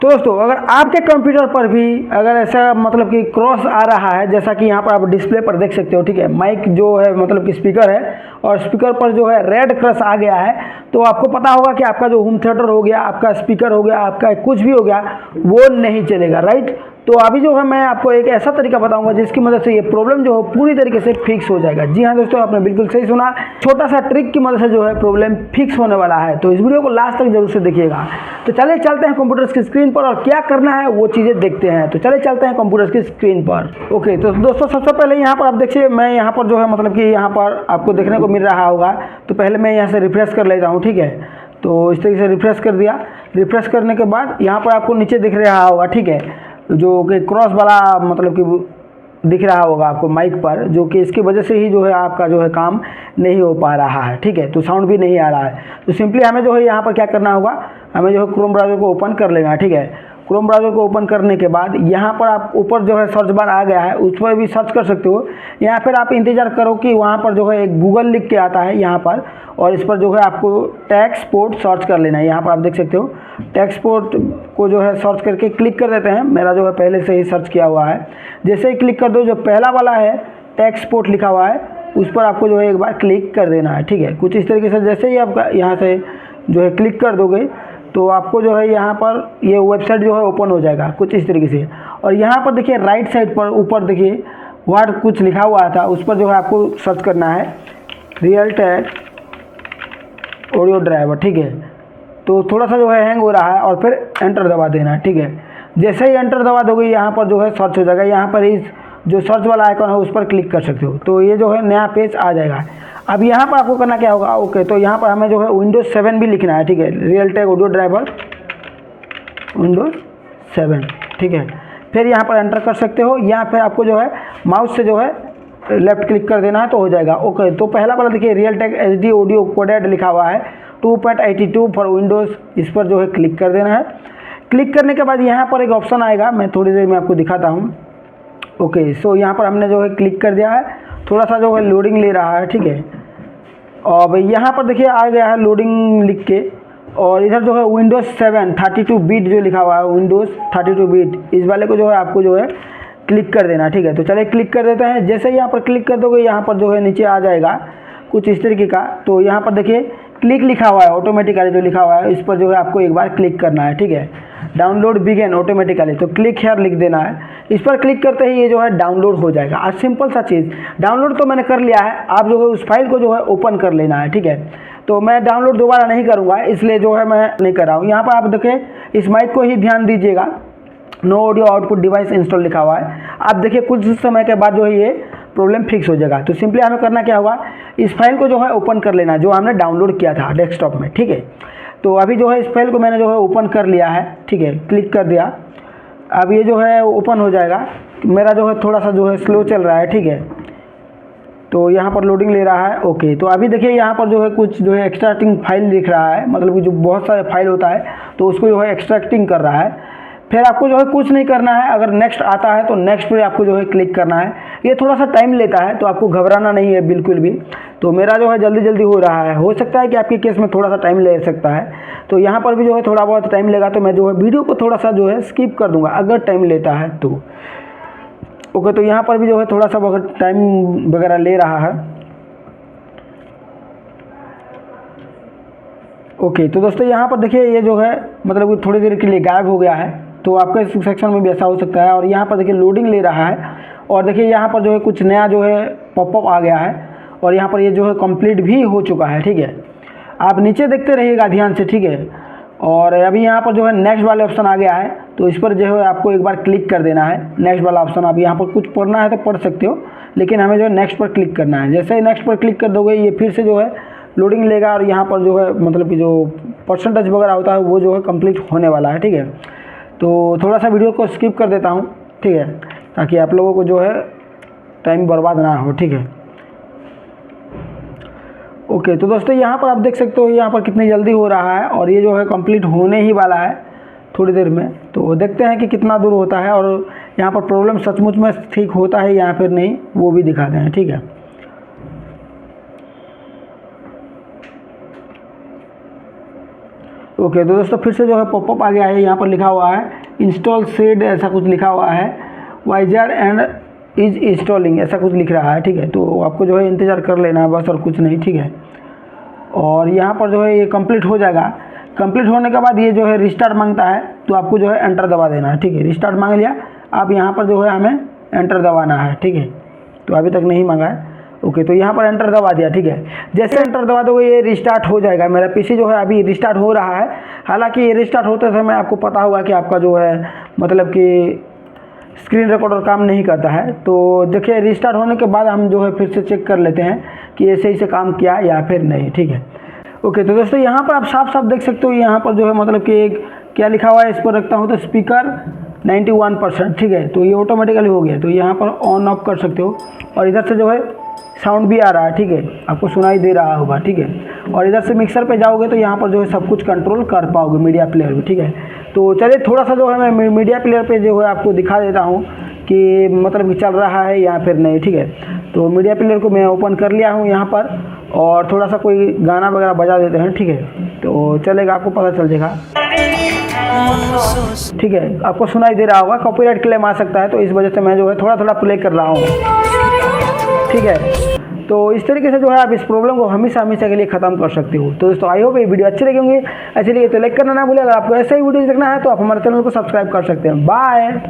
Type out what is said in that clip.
तो दोस्तों अगर आपके कंप्यूटर पर भी अगर ऐसा मतलब कि क्रॉस आ रहा है, जैसा कि यहाँ पर आप डिस्प्ले पर देख सकते हो, ठीक है, माइक जो है मतलब कि स्पीकर है और स्पीकर पर जो है रेड क्रॉस आ गया है, तो आपको पता होगा कि आपका जो होम थिएटर हो गया, आपका स्पीकर हो गया, आपका कुछ भी हो गया, वो नहीं चलेगा, राइट। तो अभी जो है मैं आपको एक ऐसा तरीका बताऊंगा जिसकी मदद से ये प्रॉब्लम जो है पूरी तरीके से फिक्स हो जाएगा। जी हाँ दोस्तों, आपने बिल्कुल सही सुना, छोटा सा ट्रिक की मदद से जो है प्रॉब्लम फिक्स होने वाला है। तो इस वीडियो को लास्ट तक जरूर से देखिएगा। तो चलिए चलते हैं कंप्यूटर की स्क्रीन पर और क्या करना है वो चीज़ें देखते हैं। तो चलिए चलते हैं कंप्यूटर की स्क्रीन पर। ओके, तो दोस्तों सबसे पहले यहाँ पर आप देखिए, मैं यहाँ पर जो है मतलब कि यहाँ पर आपको देखने को मिल रहा होगा। तो पहले मैं यहाँ से रिफ्रेश कर लेता हूँ, ठीक है। तो इस तरीके से रिफ्रेश कर दिया। रिफ्रेश करने के बाद यहाँ पर आपको नीचे दिख रहा होगा, ठीक है, जो कि क्रॉस वाला मतलब कि दिख रहा होगा आपको माइक पर, जो कि इसकी वजह से ही जो है आपका जो है काम नहीं हो पा रहा है, ठीक है। तो साउंड भी नहीं आ रहा है। तो सिंपली हमें जो है यहाँ पर क्या करना होगा, हमें जो है क्रोम ब्राउज़र को ओपन कर लेना है, ठीक है। क्रोम ब्राउज़र को ओपन करने के बाद यहाँ पर आप ऊपर जो है सर्च बार आ गया है, उस पर भी सर्च कर सकते हो, या फिर आप इंतज़ार करो कि वहाँ पर जो है एक गूगल लिख के आता है यहाँ पर, और इस पर जो है आपको टैक्सपोर्ट सर्च कर लेना है। यहाँ पर आप देख सकते हो टैक्सपोर्ट को जो है सर्च करके क्लिक कर देते हैं। मेरा जो है पहले से ही सर्च किया हुआ है। जैसे ही क्लिक कर दो, जो पहला वाला है टैक्सपोर्ट लिखा हुआ है, उस पर आपको जो है एक बार क्लिक कर देना है, ठीक है। कुछ इस तरीके से जैसे ही आपका यहाँ से जो है क्लिक कर दोगे तो आपको जो है यहाँ पर ये वेबसाइट जो है ओपन हो जाएगा कुछ इस तरीके से। और यहाँ पर देखिए राइट साइड पर ऊपर देखिए वर्ड कुछ लिखा हुआ था, उस पर जो है आपको सर्च करना है रियलटेक ऑडियो ड्राइवर, ठीक है। तो थोड़ा सा जो है हैंग हो रहा है और फिर एंटर दबा देना है, ठीक है। जैसे ही एंटर दबा दोगे यहाँ पर जो है सर्च हो जाएगा। यहाँ पर इस जो सर्च वाला आइकन है उस पर क्लिक कर सकते हो, तो ये जो है नया पेज आ जाएगा। अब यहाँ पर आपको करना क्या होगा, ओके, तो यहाँ पर हमें जो है विंडोज़ 7 भी लिखना है, ठीक है, रियलटेक ऑडियो ड्राइवर विंडोज़ 7, ठीक है। फिर यहाँ पर एंटर कर सकते हो, या फिर आपको जो है माउस से जो है लेफ्ट क्लिक कर देना है तो हो जाएगा। ओके, तो पहला वाला देखिए रियलटेक HD ऑडियो कोडेड लिखा हुआ है 2.82 फॉर विंडोज़, इस पर जो है क्लिक कर देना है। क्लिक करने के बाद यहाँ पर एक ऑप्शन आएगा, मैं थोड़ी देर में आपको दिखाता हूँ। ओके, सो यहाँ पर हमने जो है क्लिक कर दिया है, थोड़ा सा जो है लोडिंग ले रहा है, ठीक है। और यहाँ पर देखिए आ गया है लोडिंग लिख के, और इधर जो है विंडोज़ 7 32 बिट जो लिखा हुआ है, विंडोज़ 32 बिट, इस वाले को जो है आपको जो है क्लिक कर देना, ठीक है। तो चलिए क्लिक कर देते हैं। जैसे ही यहाँ पर क्लिक कर दोगे यहाँ पर जो है नीचे आ जाएगा कुछ इस तरीके का। तो यहाँ पर देखिए क्लिक लिखा हुआ है, ऑटोमेटिकली जो लिखा हुआ है, इस पर जो है आपको एक बार क्लिक करना है, ठीक है। डाउनलोड बिगिन ऑटोमेटिकली, तो क्लिक हेयर लिख देना है। इस पर क्लिक करते ही ये जो है डाउनलोड हो जाएगा। आज सिंपल सा चीज़, डाउनलोड तो मैंने कर लिया है, आप जो है उस फाइल को जो है ओपन कर लेना है, ठीक है। तो मैं डाउनलोड दोबारा नहीं करूँगा, इसलिए जो है मैं नहीं कर रहा हूँ। यहाँ पर आप देखें, इस माइक को ही ध्यान दीजिएगा, no audio output device install लिखा हुआ है। आप देखिए कुछ समय के बाद जो है ये प्रॉब्लम फिक्स हो जाएगा। तो सिंपली हमें करना क्या होगा, इस फाइल को जो है ओपन कर लेना, जो हमने डाउनलोड किया था डेस्कटॉप में, ठीक है। तो अभी जो है इस फाइल को मैंने जो है ओपन कर लिया है, ठीक है, क्लिक कर दिया। अब ये जो है ओपन हो जाएगा। मेरा जो है थोड़ा सा जो है स्लो चल रहा है, ठीक है। तो यहाँ पर लोडिंग ले रहा है। ओके, तो अभी देखिए यहाँ पर जो है कुछ जो है एक्सट्रैक्टिंग फाइल दिख रहा है, मतलब कि जो बहुत सारे फाइल होता है तो उसको जो है एक्सट्रैक्टिंग कर रहा है। फिर आपको जो है कुछ नहीं करना है, अगर नेक्स्ट आता है तो नेक्स्ट पे आपको जो है क्लिक करना है। ये थोड़ा सा टाइम लेता है, तो आपको घबराना नहीं है बिल्कुल भी। तो मेरा जो है जल्दी जल्दी हो रहा है, हो सकता है कि आपके केस में थोड़ा सा टाइम ले सकता है। तो यहाँ पर भी जो है थोड़ा बहुत टाइम लेगा, तो मैं जो है वीडियो को थोड़ा सा जो है स्किप कर दूँगा अगर टाइम लेता है तो। ओके, तो यहाँ पर भी जो है थोड़ा सा अगर टाइम वगैरह ले रहा है। ओके, तो दोस्तों यहाँ पर देखिए ये जो है मतलब कि थोड़ी देर के लिए गायब हो गया है। तो आपके सेक्शन में भी ऐसा हो सकता है। और यहाँ पर देखिए लोडिंग ले रहा है, और देखिए यहाँ पर जो है कुछ नया जो है पॉपअप आ गया है, और यहाँ पर ये जो है कंप्लीट भी हो चुका है, ठीक है। आप नीचे देखते रहिएगा ध्यान से, ठीक है। और अभी यहाँ पर जो है नेक्स्ट वाले ऑप्शन आ गया है, तो इस पर जो है आपको एक बार क्लिक कर देना है, नेक्स्ट वाला ऑप्शन। आप यहाँ पर कुछ पढ़ना है तो पढ़ सकते हो, लेकिन हमें जो है नेक्स्ट पर क्लिक करना है। जैसे ही नेक्स्ट पर क्लिक कर दोगे ये फिर से जो है लोडिंग लेगा, और यहाँ पर जो है मतलब कि जो परसेंटेज वगैरह होता है वो जो है कंप्लीट होने वाला है, ठीक है। तो थोड़ा सा वीडियो को स्किप कर देता हूँ, ठीक है, ताकि आप लोगों को जो है टाइम बर्बाद ना हो, ठीक है। ओके, तो दोस्तों यहाँ पर आप देख सकते हो यहाँ पर कितनी जल्दी हो रहा है, और ये जो है कंप्लीट होने ही वाला है थोड़ी देर में। तो देखते हैं कि कितना दूर होता है, और यहाँ पर प्रॉब्लम सचमुच में ठीक होता है या फिर नहीं, वो भी दिखाते हैं, ठीक है। ओके, तो दोस्तों फिर से जो है पॉपअप आ गया है, यहाँ पर लिखा हुआ है इंस्टॉल सेड, ऐसा कुछ लिखा हुआ है, वाइजर एंड इज इंस्टॉलिंग, ऐसा कुछ लिख रहा है। ठीक है, तो आपको जो है इंतज़ार कर लेना है बस, और कुछ नहीं। ठीक है, और यहाँ पर जो है ये कंप्लीट हो जाएगा। कंप्लीट होने के बाद ये जो है रिस्टार्ट मांगता है, तो आपको जो है एंटर दबा देना है। ठीक है, रिस्टार्ट मांग लिया, आप यहाँ पर जो है हमें एंटर दबाना है। ठीक है, तो अभी तक नहीं मांगा है। ओके, तो यहाँ पर एंटर दबा दिया। ठीक है, जैसे एंटर दबा दोगे ये रिस्टार्ट हो जाएगा। मेरा पीसी जो है अभी रिस्टार्ट हो रहा है। हालांकि ये रिस्टार्ट होते समय आपको पता होगा कि आपका जो है मतलब कि स्क्रीन रिकॉर्डर काम नहीं करता है। तो देखिए रिस्टार्ट होने के बाद हम जो है फिर से चेक कर लेते हैं कि ये सही से काम किया या फिर नहीं। ठीक है, ओके, तो दोस्तों यहाँ पर आप साफ साफ देख सकते हो, यहाँ पर जो है मतलब कि क्या लिखा हुआ है, इस पर रखता हूँ तो स्पीकर 91%। ठीक है, तो ये ऑटोमेटिकली हो गया। तो यहाँ पर ऑन ऑफ कर सकते हो, और इधर से जो है साउंड भी आ रहा है। ठीक है, आपको सुनाई दे रहा होगा। ठीक है, और इधर से मिक्सर पे जाओगे तो यहाँ पर जो है सब कुछ कंट्रोल कर पाओगे मीडिया प्लेयर में। ठीक है, तो चलिए थोड़ा सा जो है मैं मीडिया प्लेयर पे जो है आपको दिखा देता हूँ कि मतलब कि चल रहा है या फिर नहीं। ठीक है, तो मीडिया प्लेयर को मैं ओपन कर लिया हूँ यहाँ पर, और थोड़ा सा कोई गाना वगैरह बजा देते हैं। ठीक है, तो चलेगा, आपको पता चल जाएगा। ठीक है, आपको सुनाई दे रहा होगा, कॉपीराइट क्लेम आ सकता है, तो इस वजह से मैं जो है थोड़ा थोड़ा प्ले कर रहा हूँ। ठीक है, तो इस तरीके से जो है आप इस प्रॉब्लम को हमेशा हमेशा के लिए ख़त्म कर सकते हो। तो दोस्तों आई होप ये वीडियो अच्छी लगी होंगी, ऐसे लिए तो लाइक करना ना भूलें। अगर आपको ऐसा ही वीडियो देखना है तो आप हमारे चैनल को सब्सक्राइब कर सकते हैं। बाय।